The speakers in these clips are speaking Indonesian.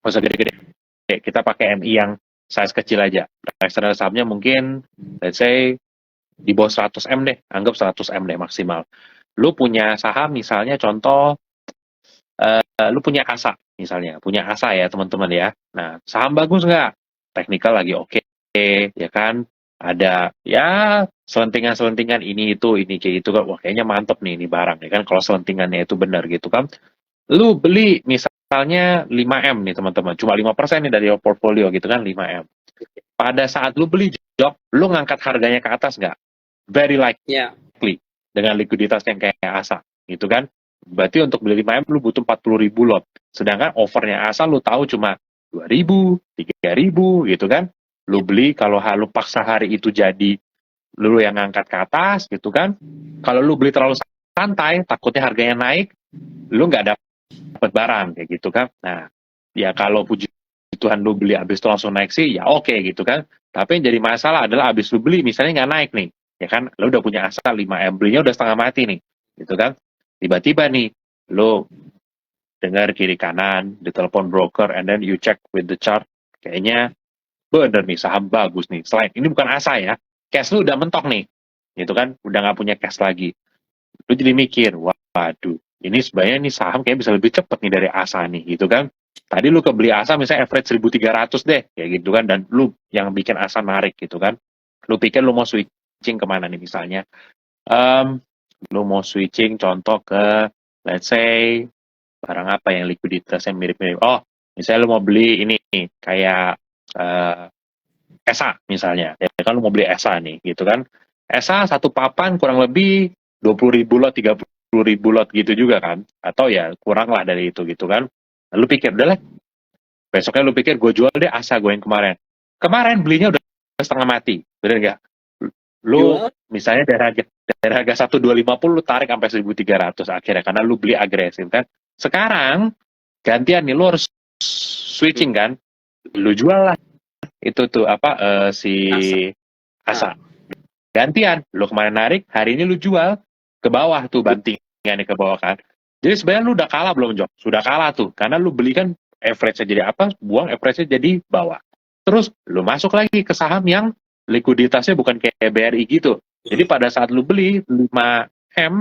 nggak usah gede-gede. Kita pakai MI yang size kecil aja. Reksadana sahamnya mungkin, let's say, di bawah 100M deh. Anggap 100M deh maksimal. Lu punya saham misalnya contoh, lu punya ASA misalnya. Punya ASA ya teman-teman ya. Nah, saham bagus nggak? Technical lagi oke, ya kan? Ada ya selentingan-selentingan ini kayak gitu kan. Wah, kayaknya mantep nih ini barang ya kan kalau selentingannya itu benar gitu kan. Lu beli misalnya 5M nih teman-teman, cuma 5% nih dari portfolio gitu kan 5M. Pada saat lu beli job, lu ngangkat harganya ke atas nggak? Very Ya. likely dengan likuiditas yang kayak ASA gitu kan. Berarti untuk beli 5M lu butuh 40.000 lot. Sedangkan overnya ASA lu tahu cuma 2.000, 3.000 gitu kan. Lu Ya. beli kalau lu paksa hari itu jadi lu yang ngangkat ke atas gitu kan. Kalau lu beli terlalu santai, takutnya harganya naik, lu nggak dapat barang kayak gitu kan. Nah, ya kalau puji Tuhan lu beli habis itu langsung naik sih, ya oke gitu kan. Tapi yang jadi masalah adalah habis lu beli misalnya nggak naik nih, ya kan. Lu udah punya asa 5M, belinya udah setengah mati nih, gitu kan. Tiba-tiba nih, lu dengar kiri kanan, ditelepon broker, and then you check with the chart, kayaknya bener nih saham bagus nih. Selain ini bukan asa ya, cash lu udah mentok nih, gitu kan. Udah nggak punya cash lagi. Lu jadi mikir, waduh, ini sebenarnya nih saham kayak bisa lebih cepet nih dari asa nih, gitu kan. Tadi lu kebeli asa misalnya average 1.300 deh, kayak gitu kan, dan lu yang bikin asa narik gitu kan. Lu pikir lu mau switching kemana nih misalnya. Um, Lu mau switching contoh ke, let's say, barang apa yang likuiditasnya mirip-mirip. Oh, misalnya lu mau beli ini kayak uh, ESA misalnya. Ya kan lu mau beli ESA nih, gitu kan. ESA satu papan kurang lebih 20.000 lot, 30.000 lot gitu juga kan. Atau ya kurang lah dari itu gitu kan. Lalu pikir, udah lah, besoknya lu pikir gue jual deh ASA gue yang kemarin. Kemarin belinya udah setengah mati, bener nggak? Lu Jual. misalnya dari harga 1.250 lu tarik sampai 1.300 akhirnya karena lu beli agresif kan. Sekarang gantian nih lu harus switching kan. Lu jual lah itu tuh apa si Asa. ASA. Gantian, lu kemarin narik, hari ini lu jual ke bawah tuh bantingannya ke bawah kan. Jadi sebenarnya lu udah kalah belum, Jok? Sudah kalah tuh, karena lu beli kan average-nya jadi apa, buang average-nya jadi bawah. Terus lu masuk lagi ke saham yang likuiditasnya bukan kayak BRI gitu. Jadi pada saat lu beli 5M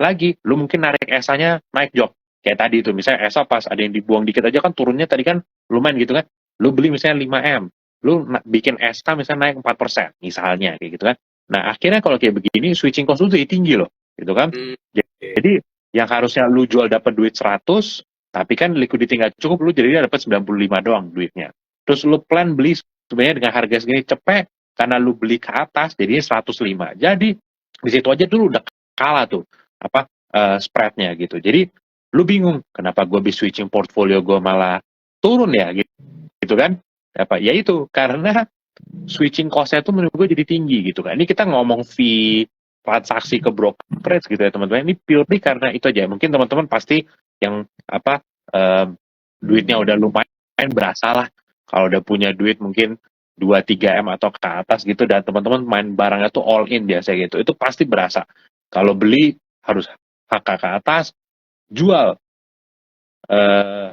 lagi, lu mungkin narik ESA-nya naik, Jok. Kayak tadi tuh, misalnya ESA pas ada yang dibuang dikit aja kan turunnya tadi kan lumayan gitu kan. Lu beli misalnya 5M, lu bikin ESA misalnya naik 4%, misalnya kayak gitu kan. Nah, akhirnya kalau kayak begini, switching cost lu jadi tinggi loh, gitu kan. Jadi, yang harusnya lu jual dapat duit 100, tapi kan liquidity nggak cukup, lu jadi dapat 95 doang duitnya. Terus lu plan beli sebenarnya dengan harga segini cepet, karena lu beli ke atas, jadinya 105. Jadi, di situ aja dulu udah kalah tuh, apa, spreadnya gitu. Jadi, lu bingung, kenapa gue bisa switching portfolio gue malah turun ya, gitu kan. Apa, ya itu, karena switching cost-nya tuh menurut gue jadi tinggi gitu kan. Ini kita ngomong fee transaksi ke brokerage gitu ya teman-teman. Ini purely karena itu aja. Mungkin teman-teman pasti yang apa duitnya udah lumayan berasa lah. Kalau udah punya duit mungkin 2-3M atau ke atas gitu dan teman-teman main barangnya tuh all in biasa gitu. Itu pasti berasa. Kalau beli harus HK ke atas, jual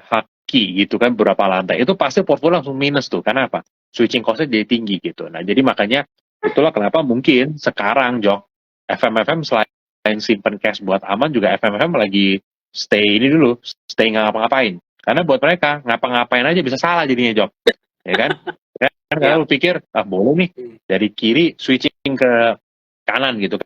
haki gitu kan beberapa lantai itu pasti portfolio langsung minus tuh karena apa switching costnya jadi tinggi gitu. Nah jadi makanya itulah kenapa mungkin sekarang Jok FMFM selain simpen cash buat aman juga FMFM lagi stay ini dulu stay nggak ngapa-ngapain karena buat mereka ngapa-ngapain aja bisa salah jadinya Jok ya kan karena Ya. lu pikir ah boleh nih dari kiri switching ke kanan gitu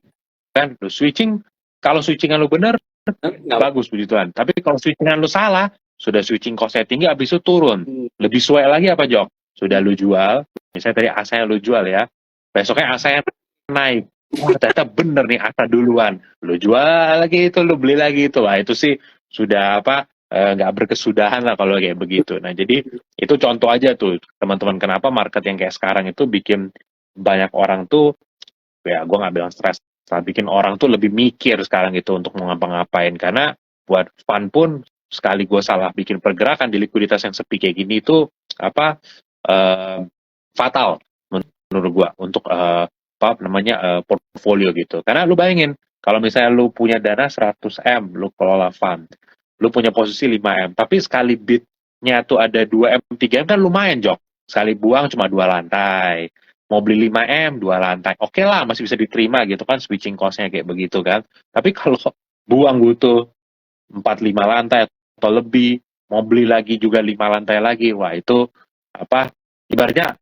kan lu switching kalau switchingan lu bener Nggak. bagus puji Tuhan. Tapi kalau switchingan lu salah, sudah switching cost-nya tinggi, habis itu turun. Lebih sesuai lagi apa, Jok? Sudah lu jual, misalnya tadi ASA yang lu jual ya, besoknya ASA yang naik. Wah, ternyata bener nih ASA duluan. Lu jual lagi itu, lu beli lagi itu. Wah, itu sih sudah apa, nggak berkesudahan lah kalau kayak begitu. Nah, jadi itu contoh aja tuh, teman-teman, kenapa market yang kayak sekarang itu bikin banyak orang tuh ya gue nggak bilang stres bikin orang tuh lebih mikir sekarang itu untuk mau ngapa-ngapain karena buat fun pun sekali gue salah bikin pergerakan di likuiditas yang sepi kayak gini itu apa fatal menurut gue untuk apa namanya portfolio gitu karena lu bayangin kalau misalnya lu punya dana 100M lu kelola fund lu punya posisi 5M tapi sekali bid M-nya tuh ada 2M, 3M kan lumayan, Jok. Sekali buang cuma 2 lantai. Mau beli 5M, 2 lantai. Oke lah, masih bisa diterima gitu kan, switching cost-nya kayak begitu kan. Tapi kalau buang butuh 4-5 lantai atau lebih, mau beli lagi juga 5 lantai lagi, wah itu apa, ibaratnya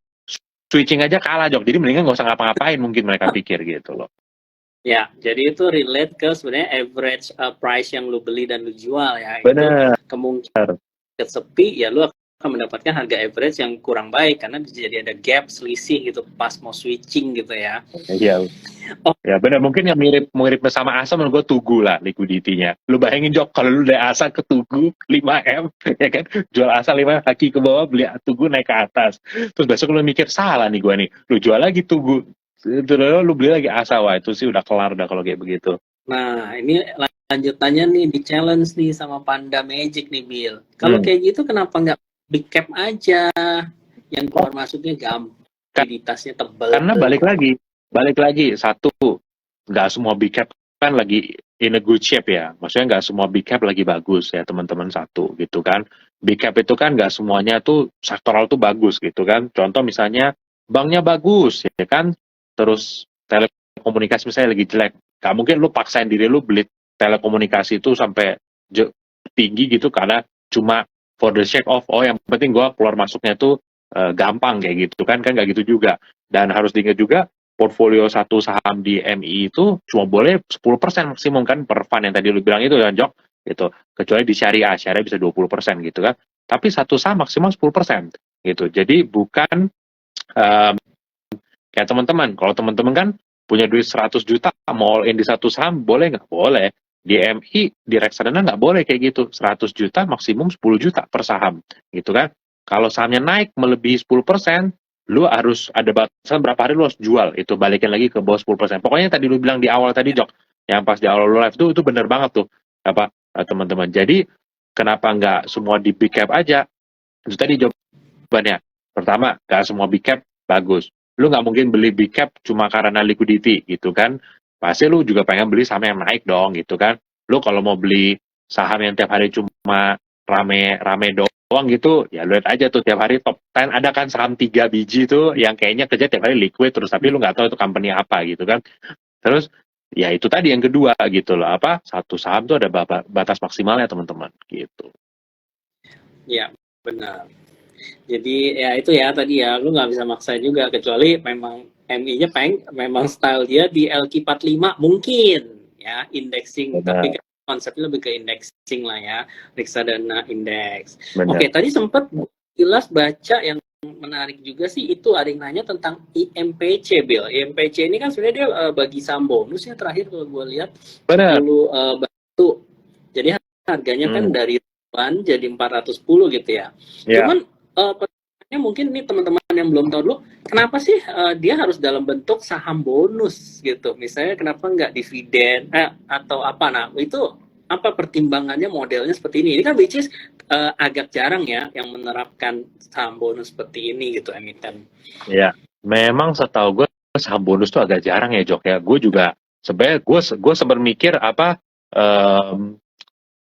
switching aja kalah, Jok. Jadi mendingan nggak usah ngapa-ngapain mungkin mereka pikir gitu loh. Ya, jadi itu relate ke sebenarnya average price yang lu beli dan lu jual ya. Bener. Itu kemungkinan sepi ya lu akan mendapatkan harga average yang kurang baik karena jadi ada gap selisih gitu pas mau switching gitu ya. Iya. Oh. Ya benar, mungkin yang mirip sama Asa menurut gue Tugu lah liquidity-nya. Lu bayangin, Jok, kalau lu dari Asa ke Tugu 5M, ya kan, jual Asa 5M kaki ke bawah, beli Tugu naik ke atas. Terus besok lu mikir, salah nih gue nih, lu jual lagi Tugu, terus lu beli lagi Asa, wah itu sih udah kelar dah kalau kayak begitu. Nah, ini lanjutannya nih di challenge nih sama Panda Magic nih, Bill. Kalau kayak gitu kenapa nggak big cap aja yang keluar masuknya gampang, likuiditasnya tebal. Karena balik lagi satu, nggak semua big cap kan lagi in a good shape ya. Maksudnya nggak semua big cap lagi bagus ya teman-teman, satu gitu kan. Big cap itu kan nggak semuanya tuh sektoral tuh bagus gitu kan. Contoh misalnya banknya bagus ya kan, terus telekomunikasi misalnya lagi jelek. Gak mungkin lu paksain diri lu beli telekomunikasi itu sampai tinggi gitu karena cuma for the sake of, oh yang penting gua keluar masuknya tuh gampang kayak gitu kan nggak gitu juga. Dan harus diingat juga portfolio satu saham di MI itu cuma boleh 10% maksimum kan per fund yang tadi lu bilang itu kan, Jok, gitu. Kecuali di syariah bisa 20% gitu kan. Tapi satu saham maksimal 10% gitu. Jadi bukan kayak teman-teman. Kalau teman-teman kan punya duit 100 juta mau all in di satu saham, boleh nggak? Boleh. Di MI, di reksadana nggak boleh kayak gitu. 100 juta maksimum 10 juta per saham gitu kan. Kalau sahamnya naik melebihi 10%, lu harus ada batasan berapa hari lu harus jual, itu balikin lagi ke bawah 10%. Pokoknya tadi lu bilang di awal tadi, Jok, yang pas di awal lu live itu bener banget tuh apa teman-teman. Jadi kenapa nggak semua di big cap aja? Itu tadi jawabannya. Pertama, nggak semua big cap bagus. Lu nggak mungkin beli big cap cuma karena liquidity gitu kan. Pasti lu juga pengen beli saham yang naik dong gitu kan. Lu kalau mau beli saham yang tiap hari cuma rame doang gitu, ya lu lihat aja tuh tiap hari top 10 ada kan saham 3 biji tuh yang kayaknya kerja tiap hari liquid terus, tapi lu nggak tahu itu company apa gitu kan. Terus ya itu tadi yang kedua gitu loh, apa, satu saham tuh ada batas maksimalnya teman-teman gitu. Ya benar. Jadi ya itu ya tadi ya lu nggak bisa maksa juga kecuali memang MI-nya memang style dia di LQ45 mungkin ya indexing. Benar. Tapi konsepnya lebih ke indexing lah ya, reksadana index. Oke, tadi sempat jelas baca yang menarik juga sih, itu ada yang nanya tentang IMPC, Bill. IMPC ini kan sebenarnya dia bagi saham bonusnya terakhir kalau gue lihat 10 batu. Jadi harganya kan dari jadi 410 gitu ya. Cuman pertanyaannya mungkin nih teman-teman yang belum tahu dulu, kenapa sih dia harus dalam bentuk saham bonus gitu? Misalnya kenapa nggak dividen atau apa? Nah itu apa pertimbangannya modelnya seperti ini? Ini kan which is agak jarang ya yang menerapkan saham bonus seperti ini gitu emiten. Ya, memang setahu gue saham bonus tuh agak jarang ya, Jok ya. Gue juga sebenarnya gue sempat mikir apa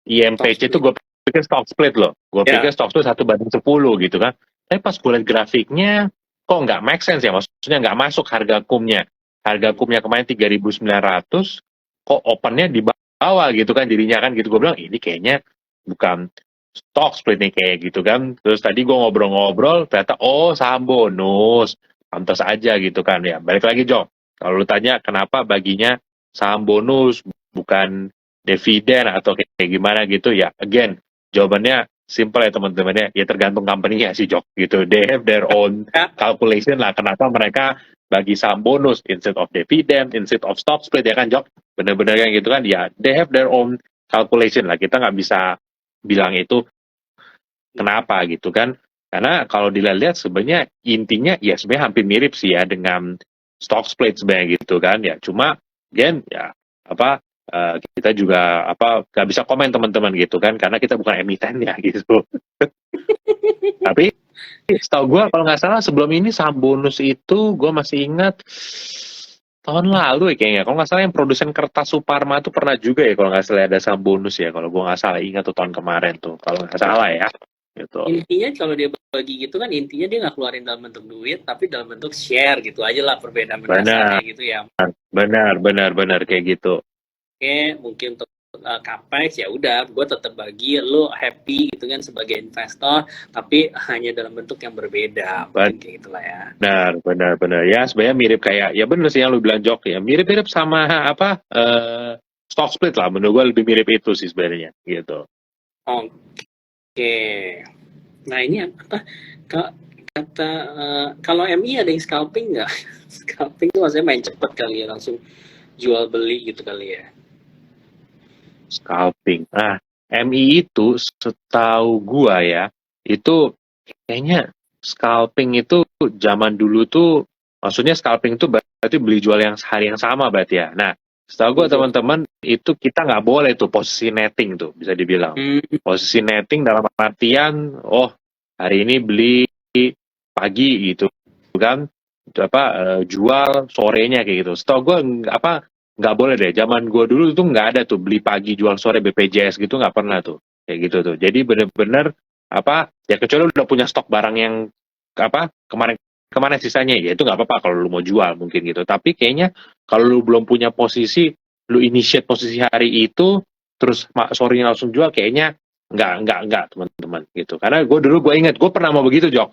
IMPC itu gue pikir stock split loh. Gue pikir stock split 1/10 gitu kan. Tapi pas gue lihat grafiknya, kok nggak make sense ya? Maksudnya nggak masuk harga kumnya. Harga kumnya kemarin 3.900, kok opennya di bawah gitu kan dirinya kan gitu. Gue bilang, ini kayaknya bukan stock split nih kayak gitu kan. Terus tadi gue ngobrol-ngobrol, ternyata oh saham bonus. Pantas aja gitu kan ya. Balik lagi, Jok. Kalau lu tanya kenapa baginya saham bonus bukan dividen atau kayak gimana gitu ya, again jawabannya simple ya teman-teman ya tergantung company-nya sih, Jok, gitu. They have their own calculation lah kenapa mereka bagi saham bonus instead of dividend, instead of stock split ya kan, Jok, bener-bener kan gitu kan ya, they have their own calculation lah, kita nggak bisa bilang itu kenapa gitu kan, karena kalau dilihat sebenarnya intinya ya sebenarnya hampir mirip sih ya dengan stock split sebenarnya gitu kan ya, cuma again ya apa kita juga gak bisa komen teman-teman gitu kan karena kita bukan emitennya gitu. Tapi setahu gue kalau nggak salah sebelum ini saham bonus itu gue masih ingat tahun lalu ya kayaknya, kalau nggak salah yang produsen kertas Suparma tuh pernah juga ya kalau nggak salah ada saham bonus ya, kalau gue nggak salah ingat tuh tahun kemarin tuh kalau nggak salah ya gitu. Intinya kalau dia bagi gitu kan, intinya dia nggak keluarin dalam bentuk duit, tapi dalam bentuk share gitu aja lah perbedaan mendasarnya Benar, gitu ya. benar kayak gitu. Oke, mungkin untuk capex ya udah, gue tetap bagi, lo happy gitu kan sebagai investor, tapi hanya dalam bentuk yang berbeda, mungkin kayak gitulah ya. Benar. Ya sebenarnya mirip kayak, ya bener sih yang lu bilang Jok ya, mirip-mirip sama apa stock split lah. Menurut gue lebih mirip itu sih sebenarnya gitu. Oke, nah ini apa? Kata kalau MI ada yang scalping nggak? Scalping itu maksudnya main cepet kali ya, langsung jual beli gitu kali ya. Scalping. Nah, MI itu setahu gua ya, itu kayaknya scalping itu zaman dulu tuh, maksudnya scalping itu berarti beli jual yang hari yang sama berarti ya. Nah, setahu gua teman-teman itu kita nggak boleh tuh posisi netting tuh bisa dibilang. Posisi netting dalam artian, oh hari ini beli pagi gitu kan, apa jual sorenya kayak gitu. Setahu gua apa nggak boleh deh. Zaman gue dulu tuh nggak ada tuh beli pagi jual sore BPJS gitu, nggak pernah tuh kayak gitu tuh. Jadi bener-bener apa ya, kecuali udah punya stok barang yang apa kemarin sisanya ya itu nggak apa-apa kalau lu mau jual mungkin gitu. Tapi kayaknya kalau lu belum punya posisi, lu initiate posisi hari itu terus sorenya langsung jual, kayaknya nggak teman-teman gitu. Karena gue ingat gue pernah mau begitu Jok.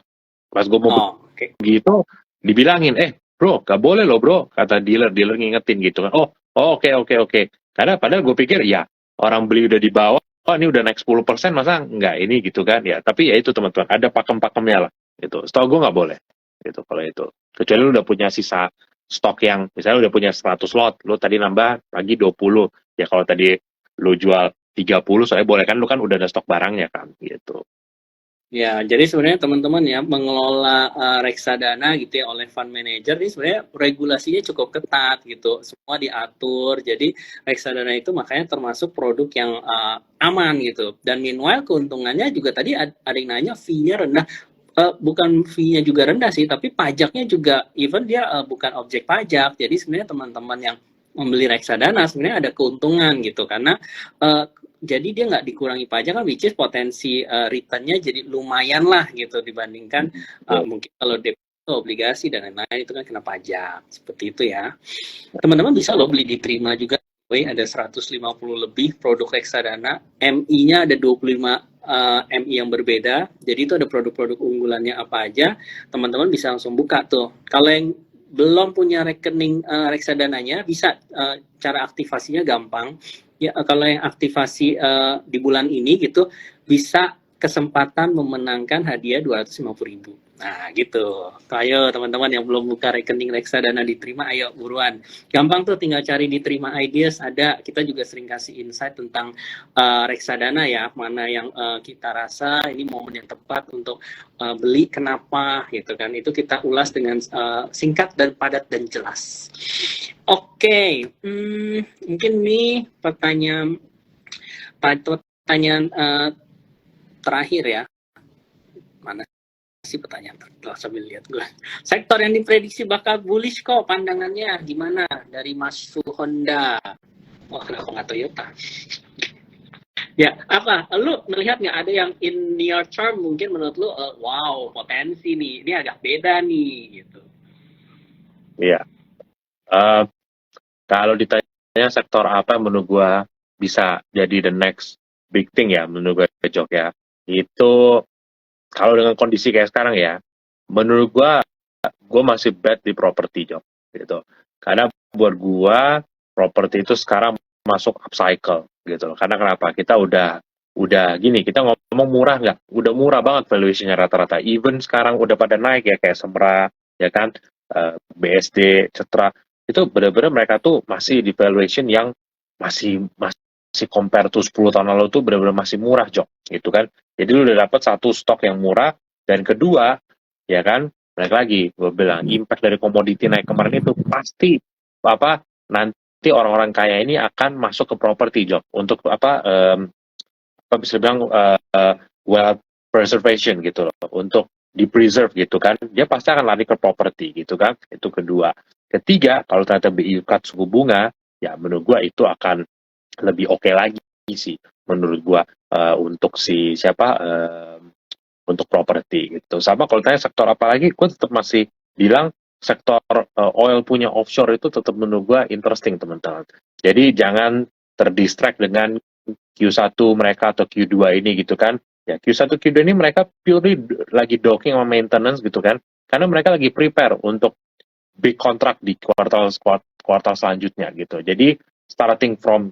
Pas gue mau begitu dibilangin bro, gak boleh loh bro, kata dealer ngingetin gitu kan. Oke. Karena padahal gue pikir ya orang beli udah di bawah, oh ini udah naik 10%, masa nggak ini gitu kan ya. Tapi ya itu teman-teman, ada pakem-pakemnya lah. Gitu. Setahu gue nggak boleh. Gitu kalau itu. Kecuali lu udah punya sisa stok yang, misalnya udah punya 100 lot, lu tadi nambah lagi 20. Ya kalau tadi lu jual 30, soalnya boleh kan, lu kan udah ada stok barangnya kan gitu. Ya, jadi sebenarnya teman-teman ya, mengelola reksadana gitu ya oleh fund manager ini sebenarnya regulasinya cukup ketat gitu, semua diatur. Jadi reksadana itu makanya termasuk produk yang aman gitu. Dan meanwhile keuntungannya juga tadi ada yang nanya fee-nya rendah. Bukan fee-nya juga rendah sih, tapi pajaknya juga even dia bukan objek pajak. Jadi sebenarnya teman-teman yang membeli reksadana sebenarnya ada keuntungan gitu, karena jadi dia nggak dikurangi pajak kan, which is potensi return-nya jadi lumayan lah gitu dibandingkan mungkin kalau deposito obligasi dan lain-lain itu kan kena pajak, seperti itu ya. Teman-teman bisa loh beli di Prima juga, ada 150 lebih produk reksadana, MI-nya ada 25 MI yang berbeda, jadi itu ada produk-produk unggulannya apa aja, teman-teman bisa langsung buka tuh. Kalau yang belum punya rekening reksadananya, bisa cara aktivasinya gampang. Ya, kalau yang aktivasi di bulan ini gitu, bisa kesempatan memenangkan hadiah 250.000. Nah gitu. Ayo teman-teman yang belum buka rekening reksadana diterima, ayo buruan. Gampang tuh, tinggal cari di Terima Ideas, ada. Kita juga sering kasih insight tentang reksadana ya, mana yang kita rasa ini momen yang tepat untuk beli, kenapa gitu kan. Itu kita ulas dengan singkat dan padat dan jelas. Oke, mungkin nih pertanyaan terakhir ya. Mana sih pertanyaan terakhir? Sambil lihat gue. Sektor yang diprediksi bakal bullish kok, pandangannya gimana dari Mas Honda? Wah, kenapa nggak Toyota? Ya, apa? Lu melihat nggak ada yang in near term mungkin menurut lu, wow, potensi nih, ini agak beda nih, gitu. Iya. Kalau ditanya sektor apa menurut gua bisa jadi the next big thing ya, menurut gua Jok ya, itu kalau dengan kondisi kayak sekarang ya, menurut gua masih bet di properti Jok gitu. Karena buat gua properti itu sekarang masuk upcycle gitu loh. Karena kenapa? Kita udah gini, kita ngomong murah nggak? Udah murah banget valuationnya rata-rata. Even sekarang udah pada naik ya, kayak Semra ya kan, BSD, Citra, itu benar-benar mereka tuh masih di valuation yang masih compare to 10 tahun lalu tuh benar-benar masih murah Jok gitu kan. Jadi lu udah dapat satu stok yang murah, dan kedua ya kan, balik lagi gue bilang impact dari komoditi naik kemarin itu pasti apa nanti orang-orang kaya ini akan masuk ke properti Jok untuk apa bisa bilang wealth preservation gitu loh, untuk di preserve gitu kan, dia pasti akan lari ke properti gitu kan. Itu kedua. Ketiga, kalau ternyata BI cut suku bunga, ya menurut gua itu akan lebih oke lagi sih menurut gua, untuk si siapa untuk properti gitu. Sama kalau tanya sektor apa lagi, gue tetap masih bilang sektor oil punya offshore itu tetap menurut gue interesting teman-teman. Jadi jangan terdistract dengan Q1 mereka atau Q2 ini gitu kan. Ya Q1 Q2 ini mereka purely lagi docking sama maintenance gitu kan. Karena mereka lagi prepare untuk big contract di kuartal selanjutnya gitu. Jadi starting from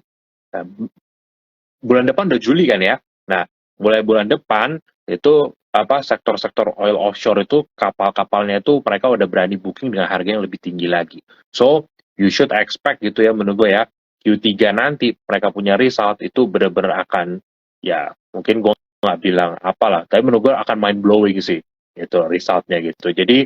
uh, bulan depan udah Juli kan ya. Nah, mulai bulan depan itu sektor-sektor oil offshore itu kapal-kapalnya itu mereka udah berani booking dengan harga yang lebih tinggi lagi. So, you should expect gitu ya menurut gue ya. Q3 nanti mereka punya result itu benar-benar akan ya mungkin gue nggak bilang apalah, tapi menurut gue akan mind blowing sih itu resultnya gitu. Jadi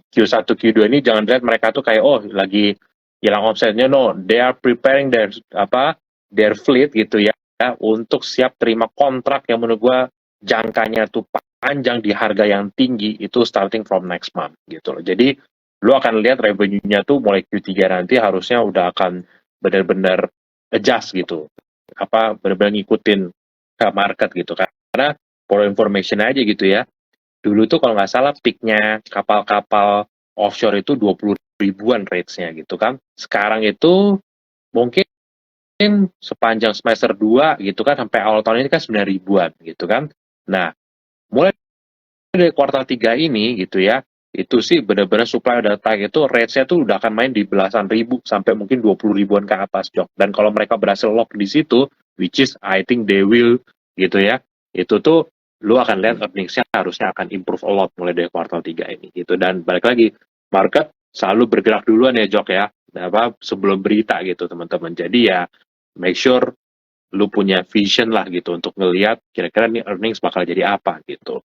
Q1 Q2 ini jangan lihat mereka tuh kayak oh lagi hilang omsetnya, no, they are preparing their fleet gitu ya untuk siap terima kontrak yang menurut gua jangkanya tuh panjang di harga yang tinggi itu starting from next month gitu loh. Jadi lu akan lihat revenue-nya tuh mulai Q3 nanti harusnya udah akan benar-benar adjust gitu. Benar-benar ngikutin market gitu kan. Karena for information aja gitu ya. Dulu tuh kalau nggak salah peaknya kapal-kapal offshore itu 20 ribuan rates-nya gitu kan. Sekarang itu mungkin sepanjang semester 2 gitu kan sampai awal tahun ini kan 9 ribuan gitu kan. Nah, mulai dari kuartal 3 ini gitu ya, itu sih benar-benar supply udah tight itu rates-nya tuh udah akan main di belasan ribu sampai mungkin 20 ribuan ke atas, Jok. Dan kalau mereka berhasil lock di situ, which is I think they will gitu ya, itu tuh lu akan lihat earnings-nya harusnya akan improve a lot mulai dari kuartal 3 ini gitu. Dan balik lagi, market selalu bergerak duluan ya, Jok ya. Sebelum berita gitu, teman-teman. Jadi ya make sure lu punya vision lah gitu untuk ngelihat kira-kira nih earnings bakal jadi apa gitu.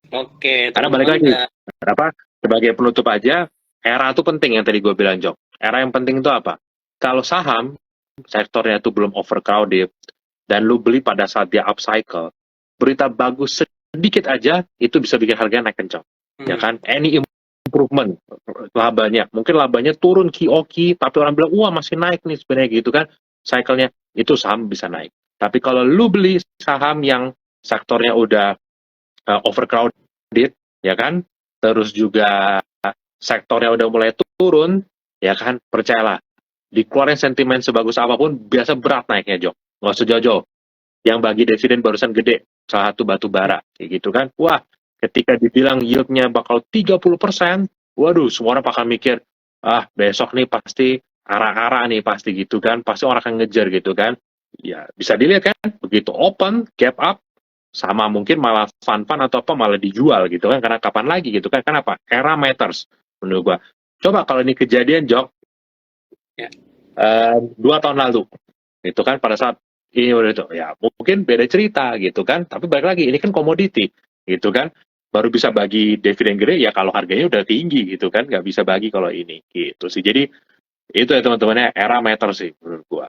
Oke, Karena balik teman-teman lagi, udah sebagai penutup aja, era itu penting yang tadi gue bilang, Jok. Era yang penting itu apa? Kalau saham, sektornya itu belum overcrowded, dan lu beli pada saat dia upcycle, berita bagus sedikit aja, itu bisa bikin harganya naik kencang. Ya kan? Any improvement, labanya. Mungkin labanya turun Q-O-Q, tapi orang bilang, wah masih naik nih sebenarnya gitu kan. Cycle-nya, itu saham bisa naik. Tapi kalau lu beli saham yang sektornya udah overcrowded, ya kan? Terus juga sektornya udah mulai turun, ya kan? Percayalah, dikeluarin sentimen sebagus apapun, biasa berat naiknya, Jok. Nggak usah jauh-jauh. Yang bagi dividen barusan gede, salah satu batu bara, kayak gitu kan. Wah, ketika dibilang yield-nya bakal 30%, waduh, semua orang bakal mikir, besok nih pasti arah-arah nih, pasti gitu kan. Pasti orang akan ngejar gitu kan. Ya, bisa dilihat kan, begitu open, gap up, sama mungkin malah fun-fun atau apa malah dijual gitu kan, karena kapan lagi gitu kan, kenapa? Era matters menurut gua. Coba kalau ini kejadian, Jok, ya. 2 tahun lalu itu kan pada saat ini udah itu ya mungkin beda cerita gitu kan, tapi balik lagi ini kan komoditi gitu kan, baru bisa bagi dividen gede ya kalau harganya udah tinggi gitu kan, nggak bisa bagi kalau ini gitu sih. Jadi itu ya teman-temannya, era matters sih menurut gua.